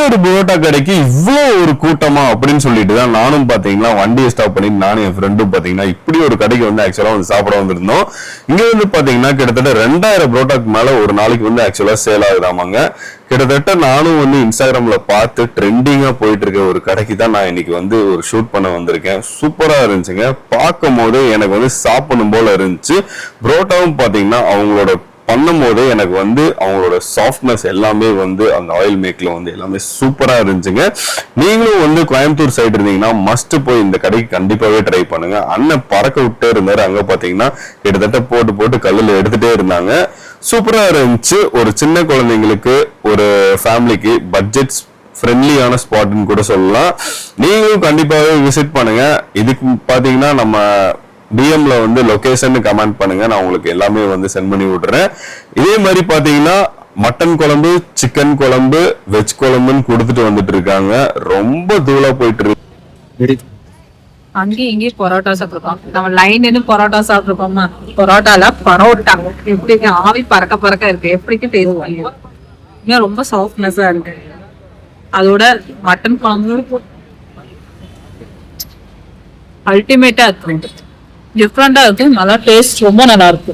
ஒரு புரோட்டா கடைக்கு இவ்வளோ ஒரு கூட்டமா அப்படின்னு சொல்லிட்டு தான் நானும் பாத்தீங்கன்னா வண்டியை ஸ்டாப் பண்ணிட்டு நானும் என் ஃப்ரெண்டும் பாத்தீங்கன்னா இப்படி ஒரு கடைக்கு வந்து ஆக்சுவலா வந்து சாப்பிட வந்திருந்தோம். இங்க வந்து பாத்தீங்கன்னா கிட்டத்தட்ட 2000 புரோட்டாக்கு மேல ஒரு நாளைக்கு வந்து ஆக்சுவலா சேல் ஆகுதாமாங்க. கிட்டத்தட்ட நானும் வந்து இன்ஸ்டாகிராம்ல பார்த்து ட்ரெண்டிங்கா போயிட்டு இருக்க ஒரு கடைக்கு தான் நான் இன்னைக்கு வந்து ஒரு ஷூட் பண்ண வந்திருக்கேன். சூப்பரா இருந்துச்சுங்க. பார்க்கும் போது எனக்கு வந்து சாப்பிடணும் போல இருந்துச்சு. புரோட்டாவும் பாத்தீங்கன்னா அவங்களோட பண்ணும் போது எனக்கு வந்து அவங்களோட சாஃப்ட்னஸ் எல்லாமே வந்து அந்த ஆயில் மேக்ல வந்து எல்லாமே சூப்பரா இருந்துச்சுங்க. நீங்களும் வந்து கோயம்புத்தூர் சைடு இருந்தீங்கன்னா மஸ்ட் போய் இந்த கடைக்கு கண்டிப்பாவே ட்ரை பண்ணுங்க. அண்ணன் பறக்க விட்டே இருந்தாரு. அங்க பாத்தீங்கன்னா கிட்டத்தட்ட போட்டு கல்லுல எடுத்துட்டே இருந்தாங்க. சூப்பரா இருந்துச்சு. ஒரு சின்ன குழந்தைங்களுக்கு ஒரு ஃபேமிலிக்கு பட்ஜெட் ஃப்ரெண்ட்லியான ஸ்பாட்னு கூட சொல்லலாம். நீங்களும் கண்டிப்பாவே விசிட் பண்ணுங்க. இதுக்கு பாத்தீங்கன்னா நம்ம டிஎம்ல வந்து லொகேஷன் கமெண்ட் பண்ணுங்க. நான் உங்களுக்கு எல்லாமே வந்து சென்ட் பண்ணி விடுறேன். இதே மாதிரி பாத்தீங்கன்னா மட்டன் குழம்பு, சிக்கன் குழம்பு, வெஜ் குழம்புன்னு கொடுத்துட்டு வந்துட்டு இருக்காங்க. ரொம்ப தூளா போயிட்டு இருக்கு. அங்கேயும் இங்கேயும் பரோட்டா சாப்பிட்டுருக்கோம். நம்ம லைன் பரோட்டா சாப்பிட்டுருக்கோமா? பரோட்டால பரோட்டா எப்படி ஆவி பறக்க இருக்கு. எப்படிக்கும் டேஸ்ட் பண்ணி ரொம்ப சாஃப்ட்னஸா இருக்கு. அதோட மட்டன் குழம்பு அல்டிமேட்டா இருக்கு. டிஃப்ரெண்டா இருக்கு. நல்லா டேஸ்ட் ரொம்ப நல்லா இருக்கு.